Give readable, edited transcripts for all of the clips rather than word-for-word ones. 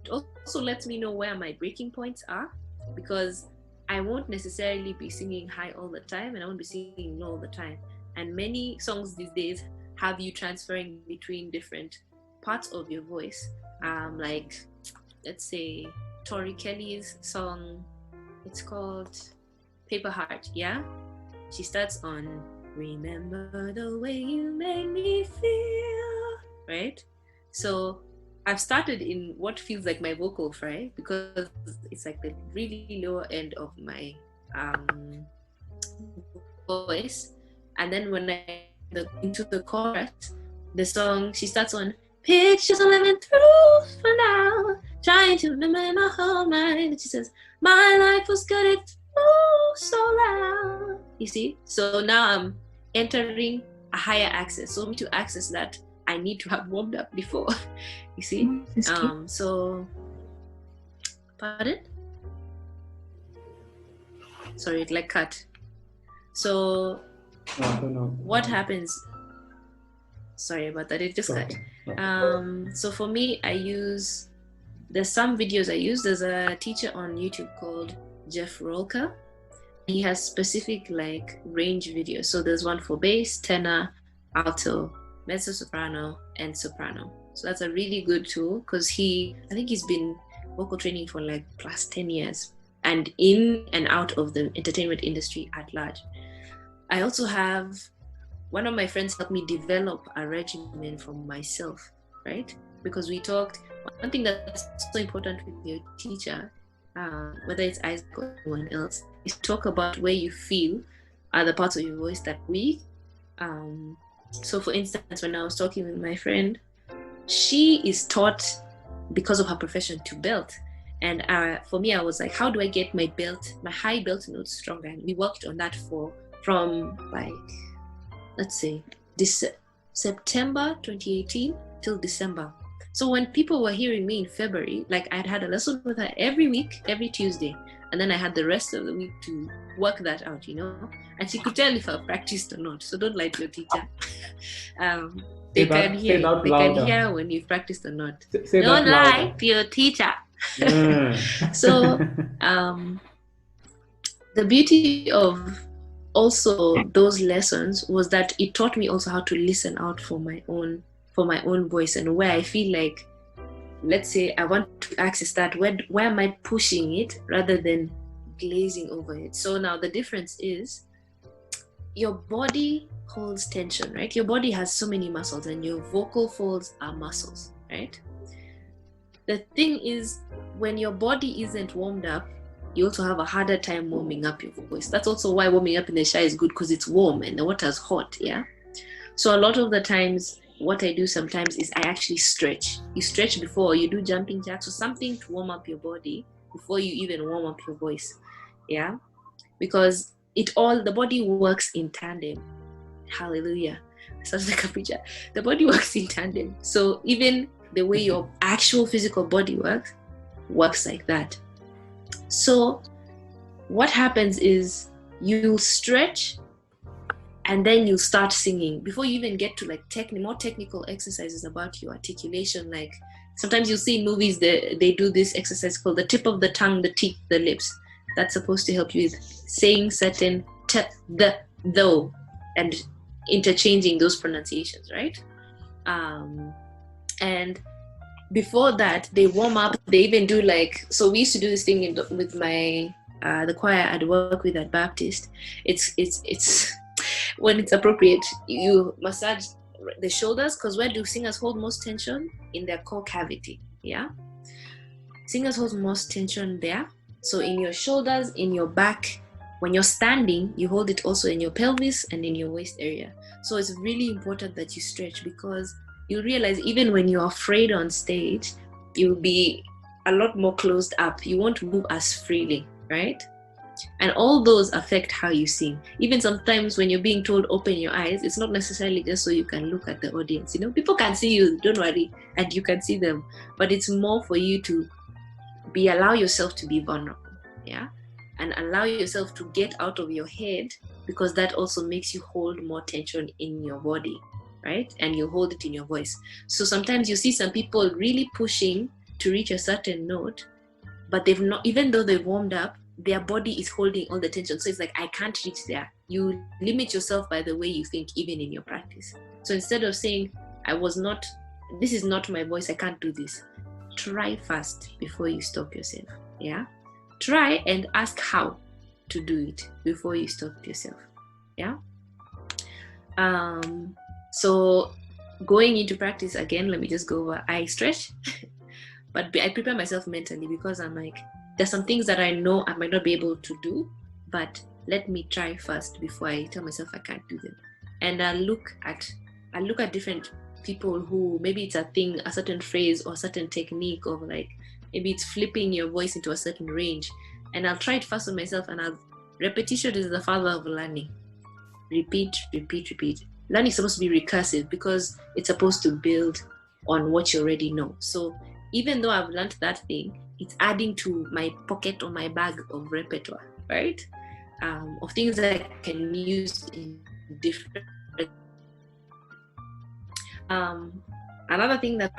also lets me know where my breaking points are, because I won't necessarily be singing high all the time and I won't be singing low all the time. And many songs these days have you transferring between different parts of your voice. Like, let's say, Tori Kelly's song, it's called Paper Heart, yeah? She starts on, remember the way you made me feel, right? So I've started in what feels like my vocal fry, because it's like the really lower end of my voice. And then when I into the chorus, the song, she starts on, pictures I'm living through for now, trying to remember in my whole mind. And she says, my life was good, it flew so loud. You see? So now I'm entering a higher access. So for me to access that, I need to have warmed up before. You see? So, pardon? Sorry, it like cut. So, what happens? Sorry about that, it just cut. So for me, there's some videos I use. There's a teacher on YouTube called Jeff Rolka. He has specific like range videos. So there's one for bass, tenor, alto, mezzo soprano, and soprano. So that's a really good tool, because I think he's been vocal training for like plus 10 years and in and out of the entertainment industry at large. I also have one of my friends helped me develop a regimen for myself, right? Because we talked, one thing that's so important with your teacher, whether it's Isaac or anyone else, is talk about where you feel are the parts of your voice that weak. So for instance, when I was talking with my friend, she is taught, because of her profession, to belt. And for me, I was like, how do I get my high belt notes stronger? And we worked on that from like, let's say, this September 2018 till December. So when people were hearing me in February, like I'd had a lesson with her every week, every Tuesday. And then I had the rest of the week to work that out, you know? And she could tell if I practiced or not. So don't lie to your teacher. They can hear when you've practiced or not. Don't lie to your teacher. So the beauty of also those lessons was that it taught me also how to listen out for my own voice, and where I feel like, let's say I want to access that, where am I pushing it rather than glazing over it. So now the difference is your body holds tension, right? Your body has so many muscles, and your vocal folds are muscles, right? The thing is, when your body isn't warmed up, you also have a harder time warming up your voice. That's also why warming up in the shower is good, because it's warm and the water's hot, yeah? So a lot of the times, what I do sometimes is I actually stretch. You stretch before you do jumping jacks or something to warm up your body before you even warm up your voice, yeah? Because the body works in tandem. Hallelujah. Sounds like a preacher. The body works in tandem. So even the way your actual physical body works like that. So what happens is you'll stretch and then you start singing before you even get to like more technical exercises about your articulation. Like sometimes you'll see in movies they do this exercise called the tip of the tongue, the teeth, the lips. That's supposed to help you with saying certain though, and interchanging those pronunciations, right? And before that, they warm up. They even do like, so we used to do this thing with my the choir I'd work with at Baptist. It's when it's appropriate, you massage the shoulders, because where do singers hold most tension? In their core cavity, yeah? Singers hold most tension there. So in your shoulders, in your back. When you're standing, you hold it also in your pelvis and in your waist area. So it's really important that you stretch, because you realize even when you're afraid on stage, you'll be a lot more closed up. You won't move as freely, right? And all those affect how you sing. Even sometimes when you're being told open your eyes, it's not necessarily just so you can look at the audience. You know, people can see you, don't worry, and you can see them. But it's more for you to allow yourself to be vulnerable, yeah? And allow yourself to get out of your head, because that also makes you hold more tension in your body, right? And you hold it in your voice. So sometimes you see some people really pushing to reach a certain note, but they've not, even though they've warmed up, their body is holding all the tension. So it's like, I can't reach there. You limit yourself by the way you think, even in your practice. So instead of saying, this is not my voice, I can't do this. Try first before you stop yourself. Yeah. Try and ask how to do it before you stop yourself. Yeah. So going into practice again, let me just go over. I stretch, but I prepare myself mentally, because I'm like, there's some things that I know I might not be able to do, but let me try first before I tell myself I can't do them. And I look at different people who, maybe it's a thing, a certain phrase or a certain technique, or like maybe it's flipping your voice into a certain range, and I'll try it first on myself. And repetition is the father of learning. Repeat. Learning is supposed to be recursive, because it's supposed to build on what you already know. So even though I've learned that thing, it's adding to my pocket or my bag of repertoire, right? Of things that I can use in different. Another thing that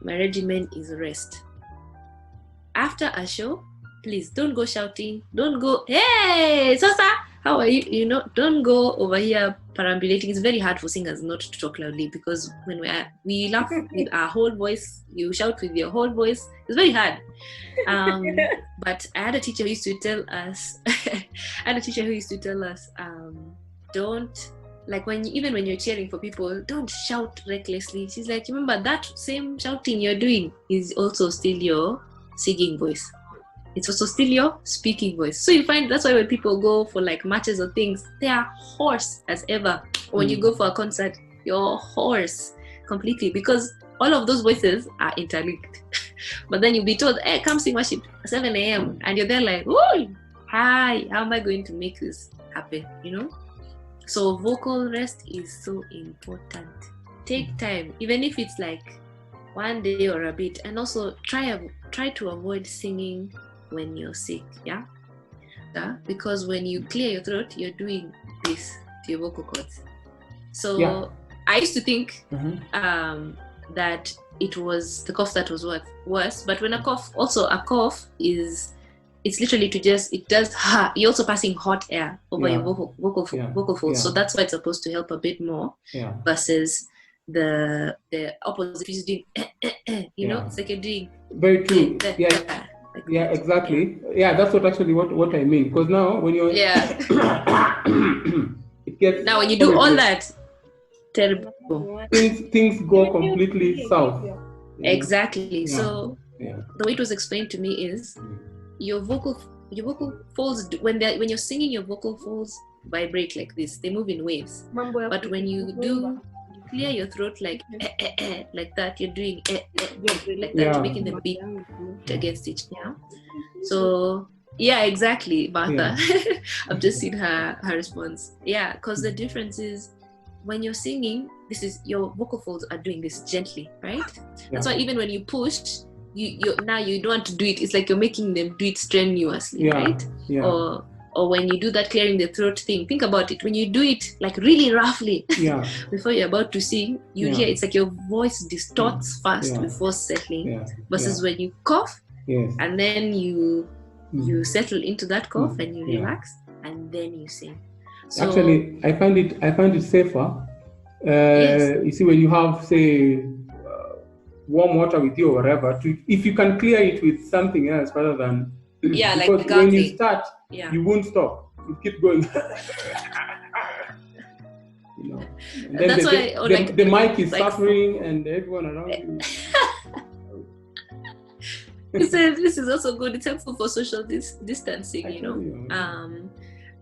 my regimen is rest. After a show, please don't go shouting. Don't go, hey, Sosa, how are you? Don't go over here perambulating. It's very hard for singers not to talk loudly, because when we laugh with our whole voice, you shout with your whole voice. It's very hard. But I had a teacher who used to tell us, don't, like, even when you're cheering for people, don't shout recklessly. She's like, remember that same shouting you're doing is also still your singing voice. It's also still your speaking voice. So you find that's why when people go for like matches or things, they are hoarse as ever. When you go for a concert, you're hoarse completely, because all of those voices are interlinked. But then you'll be told, hey, come sing worship at 7 a.m. And you're there like, oh, hi, how am I going to make this happen? So vocal rest is so important. Take time, even if it's like one day or a bit. And also try to avoid singing when you're sick, yeah? Because when you clear your throat, you're doing this to your vocal cords. So I used to think that it was the cough that was worse, but when a cough is, it's literally you're also passing hot air over your vocal folds. So that's why it's supposed to help a bit more versus the opposite. If you're doing, it's like you're doing. Very true. Yeah, exactly. Yeah, that's what I mean. Because now when you're it gets now when you do all that, terrible. Things go completely south. Exactly. So the way it was explained to me is your vocal folds, when you're singing, your vocal folds vibrate like this. They move in waves. But when you clear your throat like like that, you're doing like that, you're making them beat against each other. So exactly, Martha. I've just seen her response. Because the difference is when you're singing, this is your vocal folds are doing this gently, right? That's why even when you push, you don't want to do it. It's like you're making them do it strenuously, right? Or when you do that clearing the throat thing, think about it. When you do it like really roughly before you're about to sing, you hear it's like your voice distorts fast before settling. Versus when you cough and then you settle into that cough and you relax and then you sing. So, actually, I find it safer. You see, when you have, say, warm water with you or whatever, if you can clear it with something else rather than because like when you start, you won't stop. You keep going. And then that's the mic is suffering and everyone around you. This is also good. It's helpful for social distancing,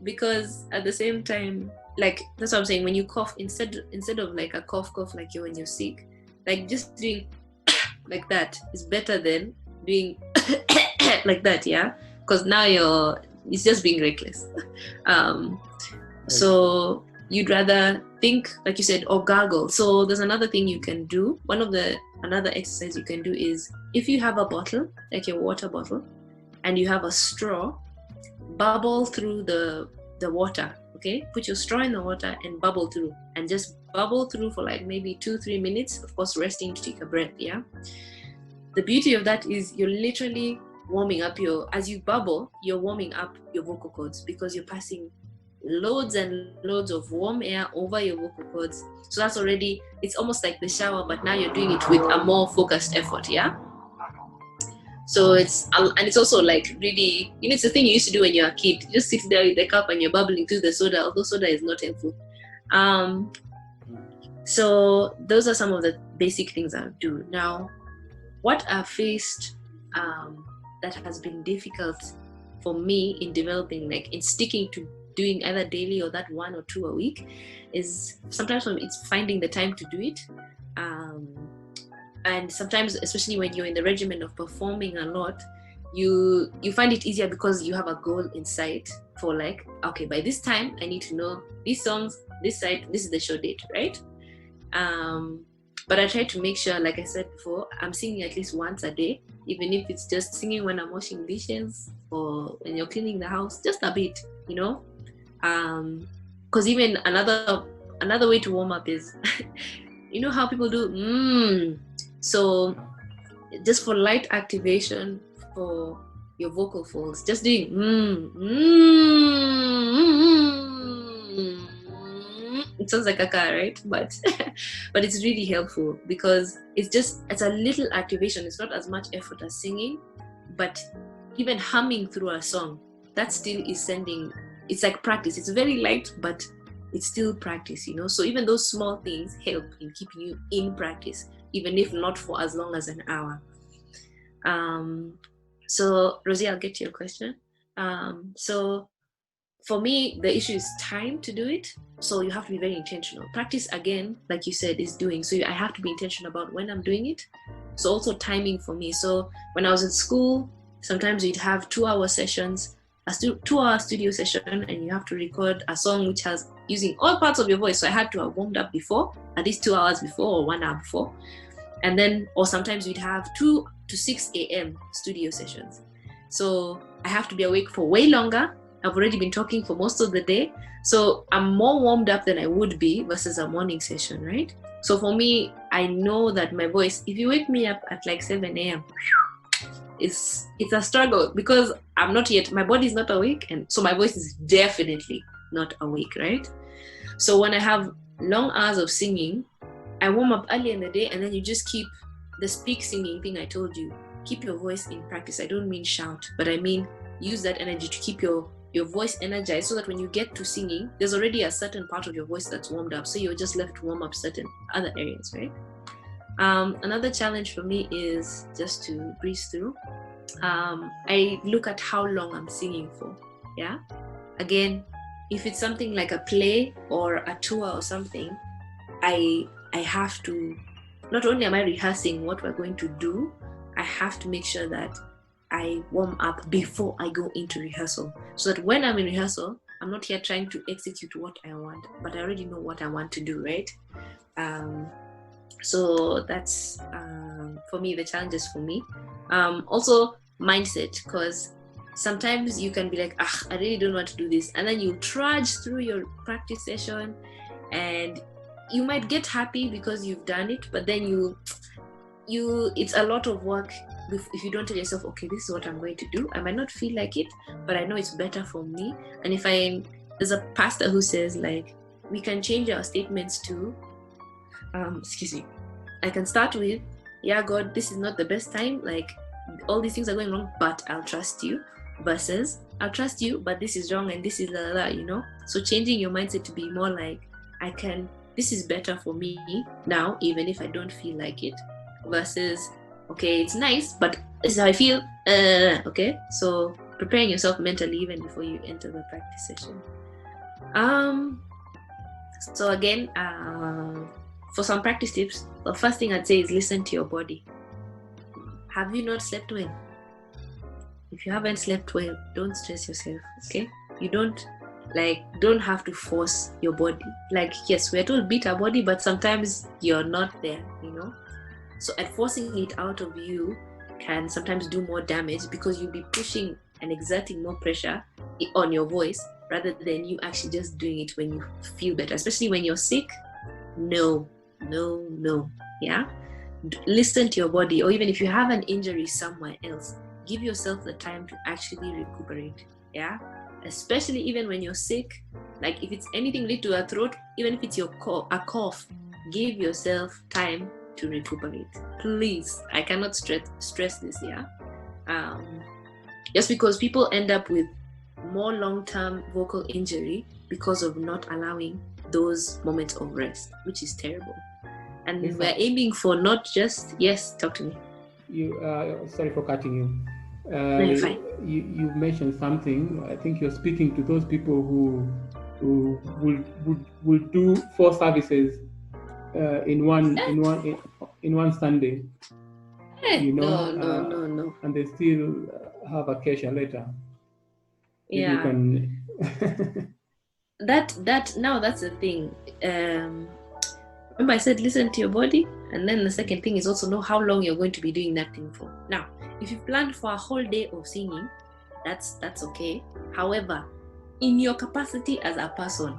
because at the same time, like that's what I'm saying. When you cough, instead of like a cough like when you're sick, like just doing like that is better than doing like that, because now it's just being reckless. So you'd rather think, like you said, or gargle. So there's another thing you can do. Another exercise you can do is, if you have a bottle, like your water bottle, and you have a straw, bubble through the water, okay? Put your straw in the water and bubble through, and just bubble through for like maybe 2-3 minutes, of course resting to take a breath, the beauty of that is you're literally warming up as you bubble, you're warming up your vocal cords, because you're passing loads and loads of warm air over your vocal cords. So that's already, it's almost like the shower, but now you're doing it with a more focused effort, yeah? So it's also like really, it's the thing you used to do when you're a kid. You just sit there with the cup and you're bubbling through the soda, although soda is not helpful. So those are some of the basic things I do. Now, what I've faced that has been difficult for me in developing, like in sticking to doing either daily or that 1 or 2 a week, is sometimes it's finding the time to do it. And sometimes, especially when you're in the regimen of performing a lot, you find it easier because you have a goal in sight for like, okay, by this time I need to know these songs, this side, this is the show date, right? But I try to make sure, like I said before, I'm singing at least once a day, even if it's just singing when I'm washing dishes or when you're cleaning the house, just a bit, because even another way to warm up is you know how people do so just for light activation for your vocal folds, just doing it sounds like a car, right? But it's really helpful because it's a little activation. It's not as much effort as singing, but even humming through a song, that still is it's like practice. It's very light, but it's still practice, So even those small things help in keeping you in practice, even if not for as long as an hour. So Rosie, I'll get to your question. So for me, the issue is time to do it. So you have to be very intentional. Practice, again, like you said, is doing. So I have to be intentional about when I'm doing it. So also timing for me. So when I was at school, sometimes we'd have 2-hour sessions, a 2-hour studio session, and you have to record a song which has using all parts of your voice. So I had to have warmed up before, at least 2 hours before or 1 hour before. And then, or sometimes we'd have 2 to 6 a.m. studio sessions. So I have to be awake for way longer. I've already been talking for most of the day. So I'm more warmed up than I would be versus a morning session, right? So for me, I know that my voice, if you wake me up at like 7 a.m., it's a struggle because I'm not yet, my body is not awake. And so my voice is definitely not awake, right? So when I have long hours of singing, I warm up early in the day, and then you just keep the speak singing thing I told you. Keep your voice in practice. I don't mean shout, but I mean use that energy to keep your voice energized so that when you get to singing, there's already a certain part of your voice that's warmed up. So you're just left to warm up certain other areas, right? Another challenge for me is just to breeze through. I look at how long I'm singing for, yeah? Again, if it's something like a play or a tour or something, I have to, not only am I rehearsing what we're going to do, I have to make sure that I warm up before I go into rehearsal, so that when I'm in rehearsal, I'm not here trying to execute what I want, but I already know what I want to do, right? So that's, for me, the challenges for me. Also, mindset, because sometimes you can be like, I really don't want to do this. And then you trudge through your practice session and you might get happy because you've done it, but then it's a lot of work if you don't tell yourself, okay, this is what I'm going to do. I might not feel like it, but I know it's better for me. And there's a pastor who says, like, we can change our statements to, I can start with, yeah, God, this is not the best time. Like, all these things are going wrong, but I'll trust you. Versus, I'll trust you, but this is wrong and this is So changing your mindset to be more like, this is better for me now, even if I don't feel like it. Versus, okay, it's nice, but this is how I feel. Okay, so preparing yourself mentally even before you enter the practice session. So again, for some practice tips, the first thing I'd say is listen to your body. Have you not slept well? If you haven't slept well, don't stress yourself, okay? You don't have to force your body. Like, yes, we're told beat our body, but sometimes you're not there, So at forcing it out of you can sometimes do more damage because you'll be pushing and exerting more pressure on your voice rather than you actually just doing it when you feel better, especially when you're sick. No, yeah. listen to your body, or even if you have an injury somewhere else, give yourself the time to actually recuperate. Yeah, especially even when you're sick, like if it's anything related to a throat, even if it's a cough, give yourself time to recuperate. Please, I cannot stress this. Yeah, just because people end up with more long-term vocal injury because of not allowing those moments of rest, which is terrible. And yes, we're aiming for not just, yes, talk to me. Sorry for cutting you. No, you're fine. You mentioned something. I think you're speaking to those people who will do 4 services in one Sunday. You know, no. And they still have a Kesha later. Yeah. You can that's the thing. Remember I said listen to your body, and then the second thing is also know how long you're going to be doing that thing for. Now, if you planned for a whole day of singing, that's okay. However, in your capacity as a person,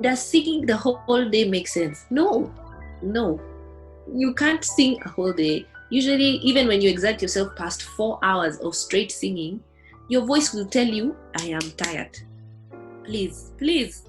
does singing the whole day make sense? No. You can't sing a whole day. Usually, even when you exert yourself past 4 hours of straight singing, your voice will tell you, I am tired. Please,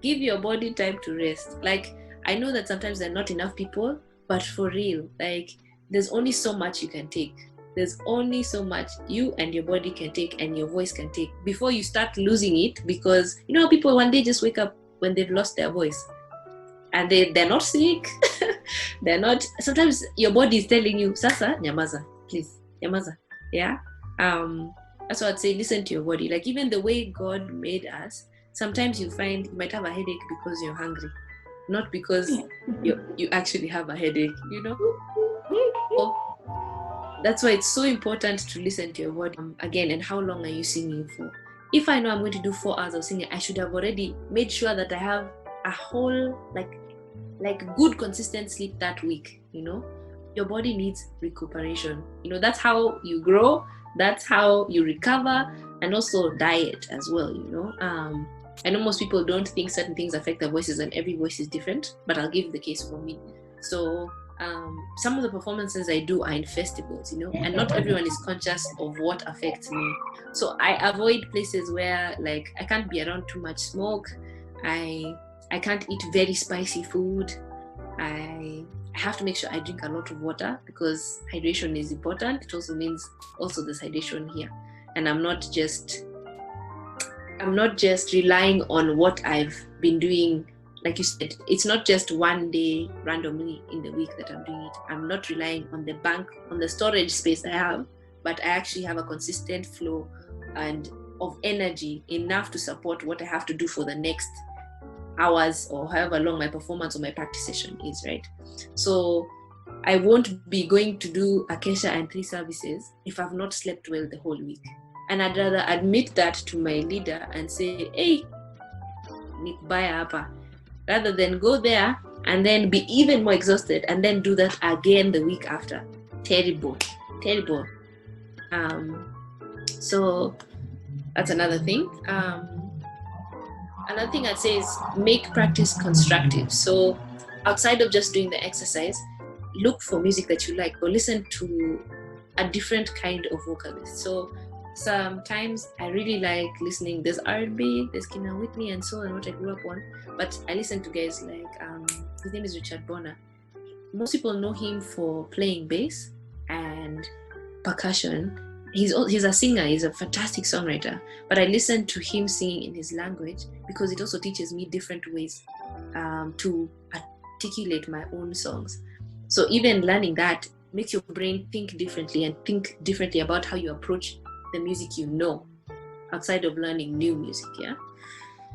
give your body time to rest. Like, I know that sometimes there are not enough people, but for real, like, there's only so much you can take. There's only so much you and your body can take and your voice can take before you start losing it, because you know people one day just wake up when they've lost their voice. And they're not sick. They're not. Sometimes your body is telling you, Sasa, nyamaza, please, nyamaza. Yeah. That's what I'd say. Listen to your body. Like, even the way God made us, sometimes you find you might have a headache because you're hungry, not because you actually have a headache. You know. So that's why it's so important to listen to your body again. And how long are you singing for? If I know I'm going to do 4 hours of singing, I should have already made sure that I have a whole like good consistent sleep that week. You know, your body needs recuperation. You know, that's how you grow, that's how you recover, and also diet as well. You know, I know most people don't think certain things affect their voices, and every voice is different, but I'll give the case for me. So some of the performances I do are in festivals, you know, and not everyone is conscious of what affects me. So I avoid places where, like, I can't be around too much smoke. I can't eat very spicy food. I have to make sure I drink a lot of water, because hydration is important. It also means there's hydration here. And I'm not just relying on what I've been doing. Like you said, it's not just one day randomly in the week that I'm doing it. I'm not relying on the bank, on the storage space I have, but I actually have a consistent flow and of energy enough to support what I have to do for the next hours or however long my performance or my practice session is, right? So I won't be going to do a Kesha and 3 services if I've not slept well the whole week. And I'd rather admit that to my leader and say, hey, nikbaya hapa, rather than go there and then be even more exhausted and then do that again the week after. Terrible. So that's another thing. Another thing I'd say is make practice constructive. So outside of just doing the exercise, look for music that you like, or listen to a different kind of vocalist. So sometimes I really like listening, there's R&B, there's Kina Whitney and so on, what I grew up on, but I listen to guys like, his name is Richard Bonner. Most people know him for playing bass and percussion. He's a singer, he's a fantastic songwriter, but I listen to him singing in his language because it also teaches me different ways to articulate my own songs. So even learning that makes your brain think differently and think differently about how you approach the music you know, outside of learning new music, yeah?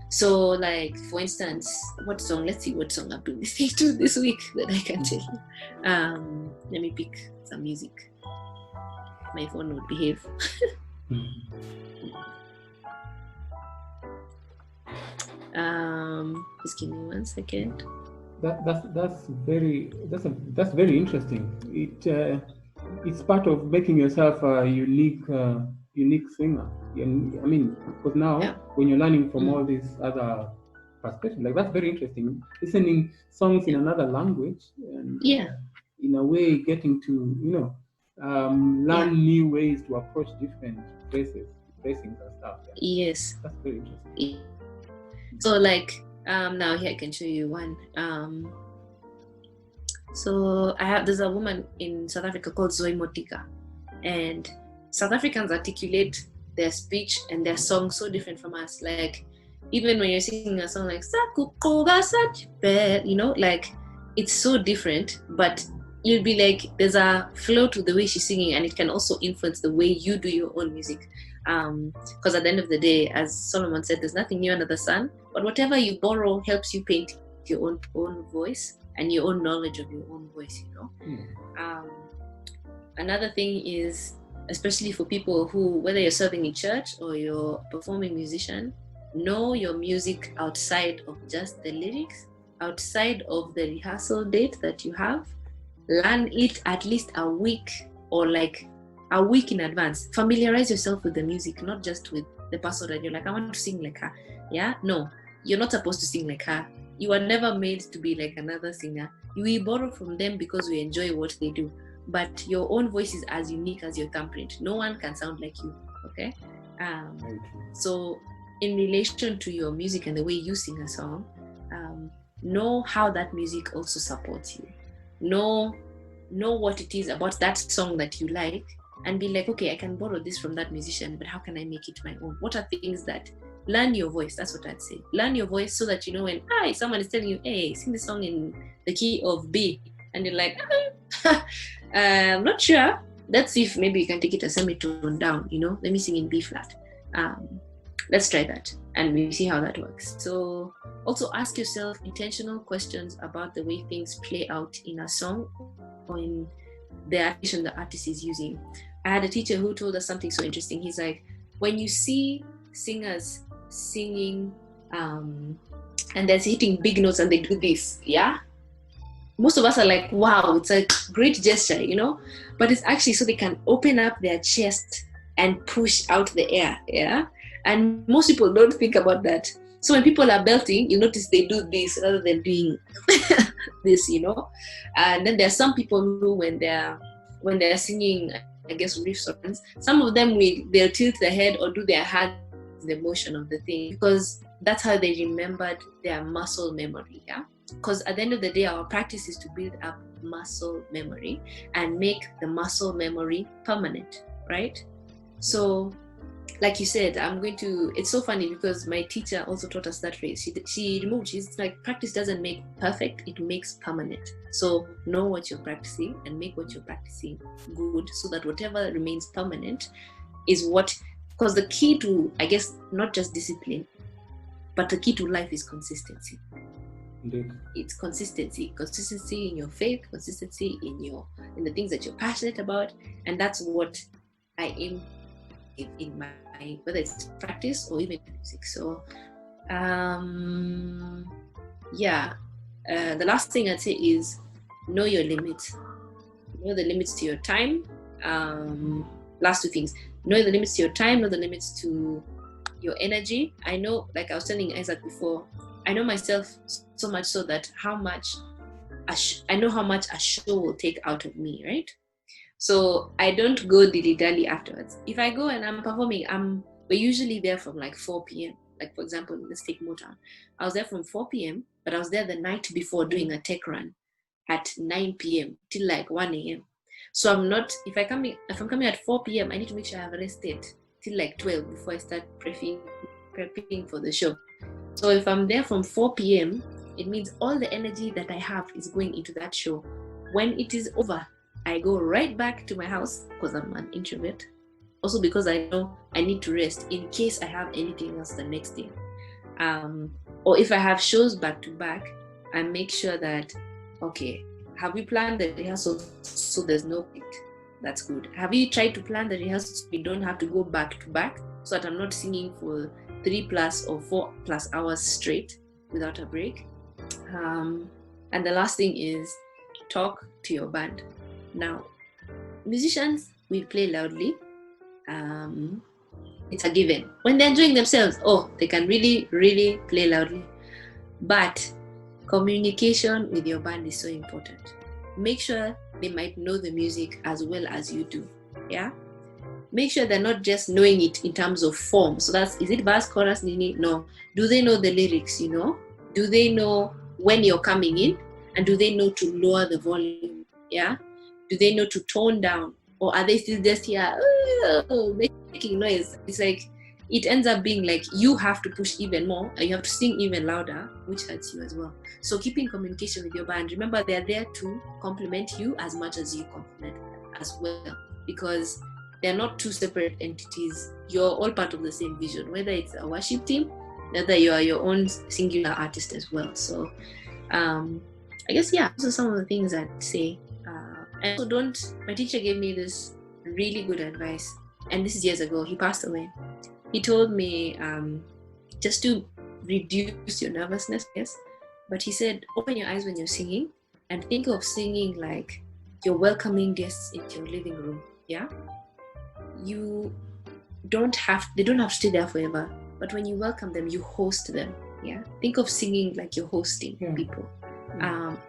So like, for instance, let's see what song I've been listening to this week that I can tell you. Let me pick some music. My phone would behave. Just give me 1 second. That's very interesting. It's part of making yourself a unique singer. I mean, because now when you're learning from all these other perspectives, like, that's very interesting. Listening songs in another language. And, in a way getting to, learn new ways to approach different placings and stuff. Yeah. Yes. That's very interesting. So like, now here I can show you one. So there's a woman in South Africa called Zoe Motika, and South Africans articulate their speech and their song so different from us. Like, even when you're singing a song like like, it's so different, but you'll be like, there's a flow to the way she's singing, and it can also influence the way you do your own music. Because at the end of the day, as Solomon said, there's nothing new under the sun, but whatever you borrow helps you paint your own voice and your own knowledge of your own voice, Another thing is, especially for people who, whether you're serving in church or you're a performing musician, know your music outside of just the lyrics, outside of the rehearsal date that you have. Learn it at least a week or like a week in advance. Familiarize yourself with the music, not just with the person that you're like, I want to sing like her. Yeah, no, you're not supposed to sing like her. You are never made to be like another singer. We borrow from them because we enjoy what they do. But your own voice is as unique as your thumbprint. No one can sound like you, okay? So in relation to your music and the way you sing a song, know how that music also supports you. Know what it is about that song that you like, and be like, okay, I can borrow this from that musician, but how can I make it my own? What are things that, learn your voice? That's what I'd say. Learn your voice so that, when someone is telling you, hey, sing this song in the key of B, and you're like, I'm not sure. Let's see if maybe you can take it a semitone down, let me sing in B flat. Let's try that, and we see how that works. So also ask yourself intentional questions about the way things play out in a song or in the artist the artist is using. I had a teacher who told us something so interesting. He's like, when you see singers singing and they're hitting big notes and they do this, most of us are like, wow, it's a great gesture, but it's actually so they can open up their chest and push out the air, and most people don't think about that. So when people are belting, you notice they do this rather than doing this, and then there are some people who when they're singing, I guess, riffs or things, some of them they'll tilt their head or do their hand, the motion of the thing, because that's how they remembered their muscle memory. Because at the end of the day, our practice is to build up muscle memory and make the muscle memory permanent, right? So like you said, it's so funny because my teacher also taught us that phrase. She's like, practice doesn't make perfect, it makes permanent. So know what you're practicing and make what you're practicing good, so that whatever remains permanent is because the key to, I guess, not just discipline, but the key to life is consistency. Indeed. It's consistency in your faith, consistency in the things that you're passionate about, and that's what I aim in my, whether it's practice or even music. So the last thing I'd say is know your limits. Know the limits to your time. Last two things: know the limits to your time, know the limits to your energy. I know, like I was telling Isaac before, I know myself so much so that I know how much a show will take out of me, right? So I don't go dilly-dally afterwards. If I go and I'm performing, we're usually there from like 4 p.m. Like, for example, let's take Motown. I was there from 4 p.m., but I was there the night before doing a tech run at 9 p.m. till like 1 a.m. So if I'm coming at 4 p.m., I need to make sure I have rested till like 12 before I start prepping for the show. So if I'm there from 4 p.m., it means all the energy that I have is going into that show. When it is over, I go right back to my house because I'm an introvert. Also because I know I need to rest in case I have anything else the next day. Or if I have shows back to back, I make sure that, okay, have we planned the rehearsal so there's no quit? That's good. Have you tried to plan the rehearsal so we don't have to go back to back, so that I'm not singing for 3+ or 4+ hours straight without a break? And the last thing is talk to your band. Now, musicians, we play loudly. It's a given. When they're enjoying themselves, they can really, really play loudly. But communication with your band is so important. make sure they might know the music as well as you do. Yeah. Make sure they're not just knowing it in terms of form. So is it verse, chorus, nini? No. Do they know the lyrics, Do they know when you're coming in? And do they know to lower the volume? Yeah. Do they know to tone down? Or are they still just here making noise? It's like, it ends up being like you have to push even more and you have to sing even louder, which hurts you as well. So keeping communication with your band. Remember, they're there to complement you as much as you complement them as well. Because they're not two separate entities. You're all part of the same vision, whether it's a worship team, whether you are your own singular artist as well. So I guess, those are some of the things I'd say. And so my teacher gave me this really good advice, and this is years ago. He passed away. He told me just to reduce your nervousness, yes. But he said, open your eyes when you're singing and think of singing like you're welcoming guests into your living room, yeah? They don't have to stay there forever, but when you welcome them, you host them, yeah? Think of singing like you're hosting people.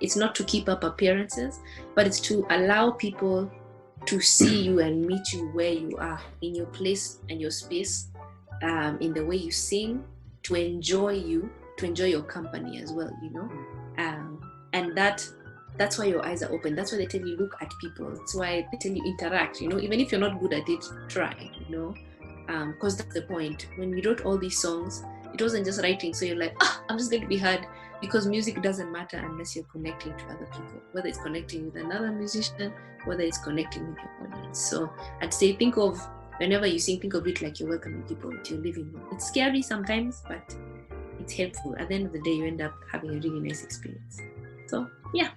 It's not to keep up appearances, but it's to allow people to see you and meet you where you are, in your place and your space, in the way you sing, to enjoy your company as well, and that's why your eyes are open. That's why they tell you look at people. That's why they tell you interact, even if you're not good at it, try, because that's the point. When we wrote all these songs, it wasn't just writing, so you're like, I'm just going to be heard, because music doesn't matter unless you're connecting to other people, whether it's connecting with another musician, whether it's connecting with your audience. So I'd say whenever you sing, think of it like you're welcoming people into your living room. It's scary sometimes, but it's helpful. At the end of the day, you end up having a really nice experience. So, yeah.